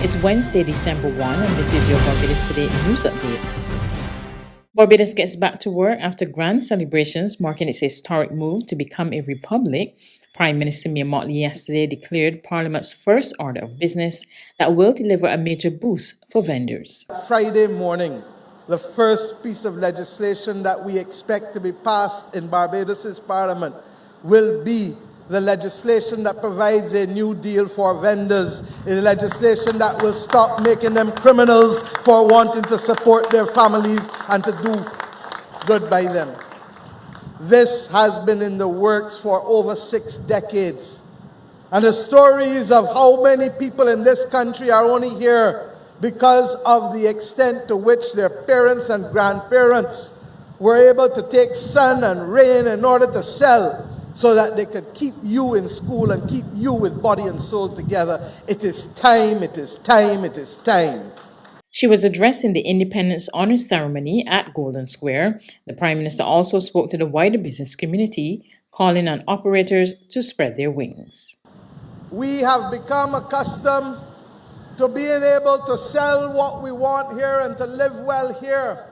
It's Wednesday, December 1, and this is your Barbados Today News Update. Barbados gets back to work after grand celebrations marking its historic move to become a republic. Prime Minister Mottley yesterday declared Parliament's first order of business that will deliver a major boost for vendors. Friday morning, the first piece of legislation that we expect to be passed in Barbados' Parliament will be the legislation that provides a new deal for vendors, a legislation that will stop making them criminals for wanting to support their families and to do good by them. This has been in the works for over 6 decades. And the stories of how many people in this country are only here because of the extent to which their parents and grandparents were able to take sun and rain in order to sell so that they could keep you in school and keep you with body and soul together. It is time, it is time, it is time. She was addressing the Independence Honours Ceremony at Golden Square. The Prime Minister also spoke to the wider business community, calling on operators to spread their wings. We have become accustomed to being able to sell what we want here and to live well here.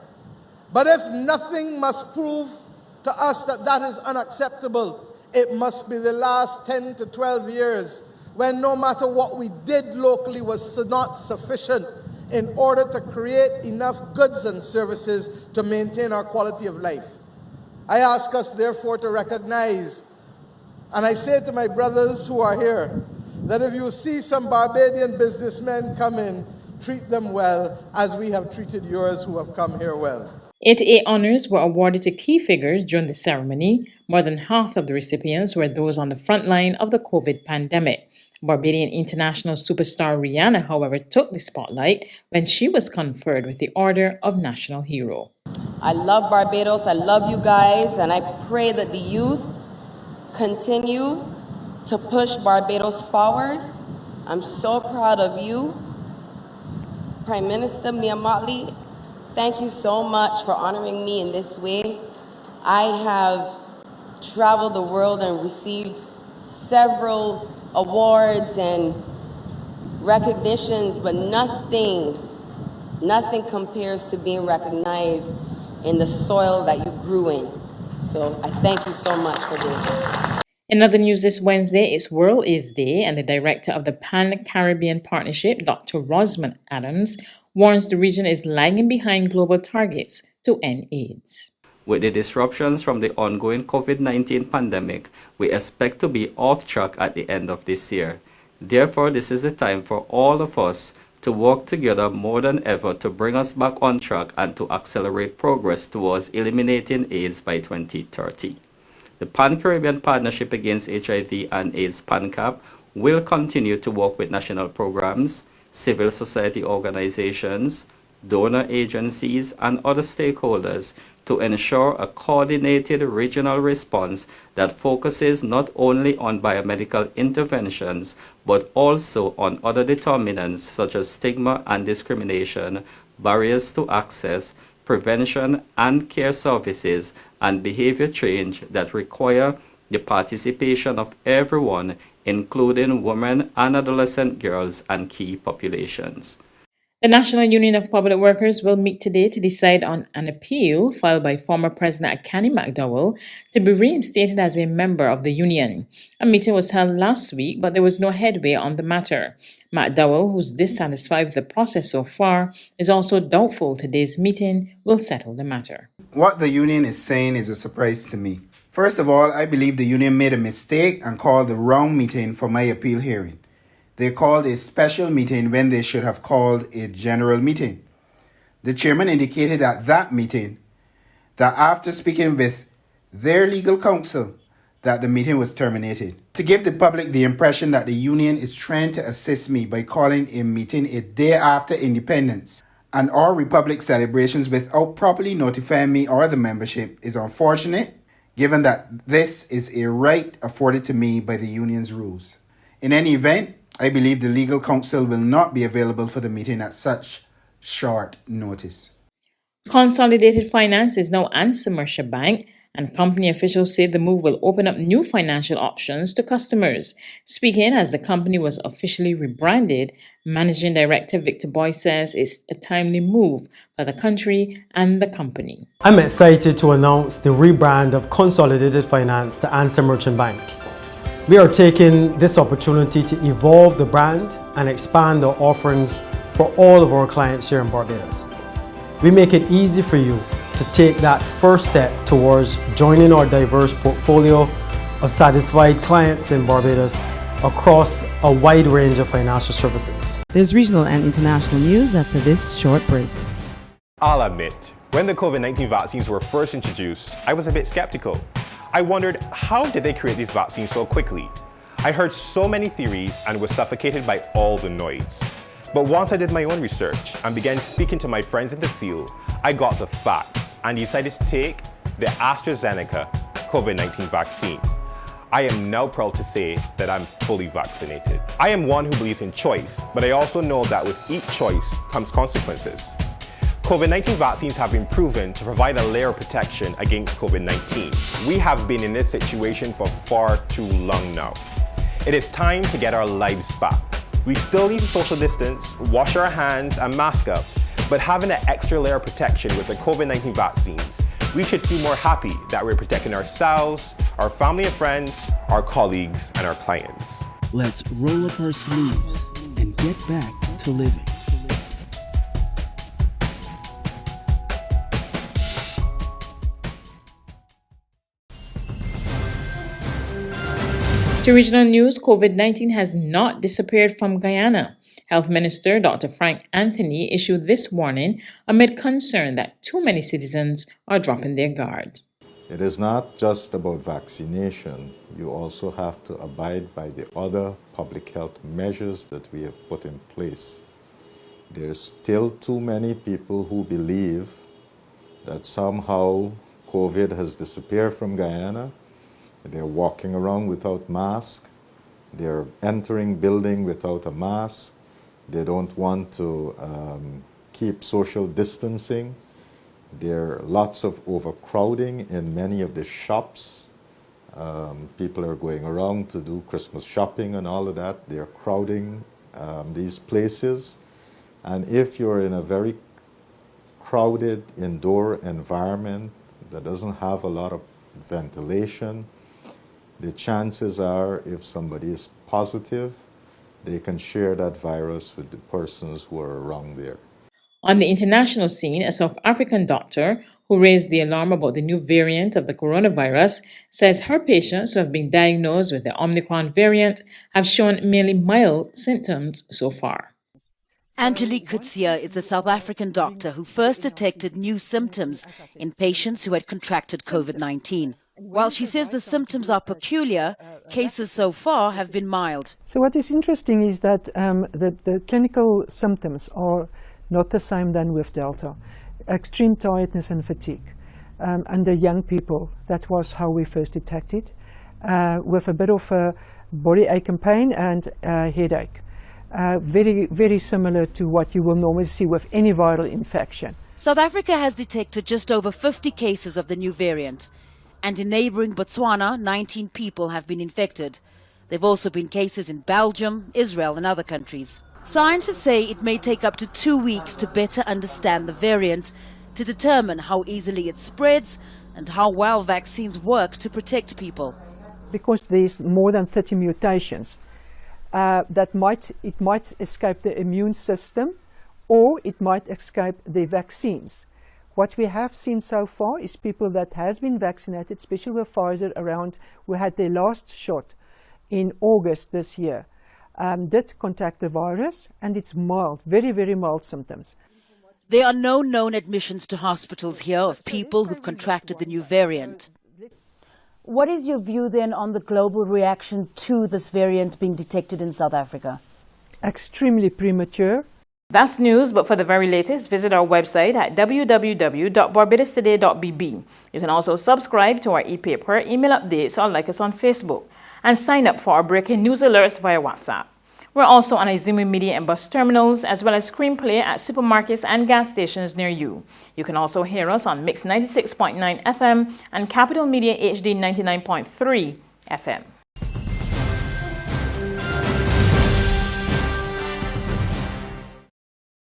But if nothing must prove to us that that is unacceptable, it must be the last 10 to 12 years when no matter what we did locally was not sufficient in order to create enough goods and services to maintain our quality of life. I ask us therefore to recognize, and I say to my brothers who are here, that if you see some Barbadian businessmen come in, treat them well as we have treated yours who have come here well. Rt honors were awarded to key figures during the ceremony. More than half of the recipients were those on the front line of the COVID pandemic. Barbadian international superstar Rihanna, however, took the spotlight when she was conferred with the Order of National Hero. I love Barbados, I love you guys, and I pray that the youth continue to push Barbados forward. I'm so proud of you. Prime Minister Mottley, thank you so much for honoring me in this way. I have traveled the world and received several awards and recognitions, but nothing compares to being recognized in the soil that you grew in. So I thank you so much for this. In other news this Wednesday, it's World AIDS Day, and the director of the Pan-Caribbean Partnership, Dr. Rosamond Adams, warns the region is lagging behind global targets to end AIDS. With the disruptions from the ongoing COVID-19 pandemic, we expect to be off track at the end of this year. Therefore, this is the time for all of us to work together more than ever to bring us back on track and to accelerate progress towards eliminating AIDS by 2030. The Pan-Caribbean Partnership Against HIV and AIDS PANCAP will continue to work with national programs, civil society organizations, donor agencies, and other stakeholders to ensure a coordinated regional response that focuses not only on biomedical interventions, but also on other determinants such as stigma and discrimination, barriers to access, prevention and care services, and behavior change that require the participation of everyone, including women and adolescent girls and key populations. The National Union of Public Workers will meet today to decide on an appeal filed by former President Akani McDowell to be reinstated as a member of the union. A meeting was held last week, but there was no headway on the matter. McDowell, who's dissatisfied with the process so far, is also doubtful today's meeting will settle the matter. What the union is saying is a surprise to me. First of all, I believe the union made a mistake and called the wrong meeting for my appeal hearing. They called a special meeting when they should have called a general meeting. The chairman indicated at that meeting that after speaking with their legal counsel, that the meeting was terminated. To give the public the impression that the union is trying to assist me by calling a meeting a day after independence and our republic celebrations without properly notifying me or the membership is unfortunate, given that this is a right afforded to me by the union's rules. In any event, I believe the legal counsel will not be available for the meeting at such short notice. Consolidated Finance is now Ansa Mercia Bank and company officials say the move will open up new financial options to customers. Speaking as the company was officially rebranded, Managing Director Victor Boy says it's a timely move for the country and the company. I'm excited to announce the rebrand of Consolidated Finance to Answer Merchant Bank. We are taking this opportunity to evolve the brand and expand our offerings for all of our clients here in Barbados. We make it easy for you to take that first step towards joining our diverse portfolio of satisfied clients in Barbados across a wide range of financial services. There's regional and international news after this short break. I'll admit, when the COVID-19 vaccines were first introduced, I was a bit skeptical. I wondered, how did they create these vaccines so quickly? I heard so many theories and was suffocated by all the noise. But once I did my own research and began speaking to my friends in the field, I got the facts and decided to take the AstraZeneca COVID-19 vaccine. I am now proud to say that I'm fully vaccinated. I am one who believes in choice, but I also know that with each choice comes consequences. COVID-19 vaccines have been proven to provide a layer of protection against COVID-19. We have been in this situation for far too long now. It is time to get our lives back. We still need to social distance, wash our hands and mask up, but having an extra layer of protection with the COVID-19 vaccines, we should feel more happy that we're protecting ourselves, our family and friends, our colleagues and our clients. Let's roll up our sleeves and get back to living. To regional news, COVID-19 has not disappeared from Guyana. Health Minister Dr. Frank Anthony issued this warning amid concern that too many citizens are dropping their guard. It is not just about vaccination. You also have to abide by the other public health measures that we have put in place. There's still too many people who believe that somehow COVID has disappeared from Guyana. They're walking around without mask. They're entering building without a mask. They don't want to keep social distancing. There are lots of overcrowding in many of the shops. People are going around to do Christmas shopping and all of that. They're crowding these places. And if you're in a very crowded indoor environment that doesn't have a lot of ventilation, the chances are if somebody is positive, they can share that virus with the persons who are around there. On the international scene, a South African doctor who raised the alarm about the new variant of the coronavirus says her patients who have been diagnosed with the Omicron variant have shown merely mild symptoms so far. Angelique Kutsia is the South African doctor who first detected new symptoms in patients who had contracted COVID-19. While she says the symptoms are peculiar, cases so far have been mild. So what is interesting is that the clinical symptoms are not the same than with Delta. Extreme tiredness and fatigue. Under young people, that was how we first detected, with a bit of a body ache and pain and headache. Very, very similar to what you will normally see with any viral infection. South Africa has detected just over 50 cases of the new variant. And in neighboring Botswana, 19 people have been infected. There have also been cases in Belgium, Israel and other countries. Scientists say it may take up to 2 weeks to better understand the variant, to determine how easily it spreads and how well vaccines work to protect people. Because there's more than 30 mutations, it might escape the immune system or it might escape the vaccines. What we have seen so far is people that has been vaccinated, especially with Pfizer around, who had their last shot in August this year, did contract the virus, and it's mild, very, very mild symptoms. There are no known admissions to hospitals here of people who've contracted the new variant. What is your view then on the global reaction to this variant being detected in South Africa? Extremely premature. That's news, but for the very latest, visit our website at www.barbadostoday.bb. You can also subscribe to our e-paper, email updates, or like us on Facebook, and sign up for our breaking news alerts via WhatsApp. We're also on Izumi Media and bus terminals, as well as Screenplay at supermarkets and gas stations near you. You can also hear us on Mix 96.9 FM and Capital Media HD 99.3 FM.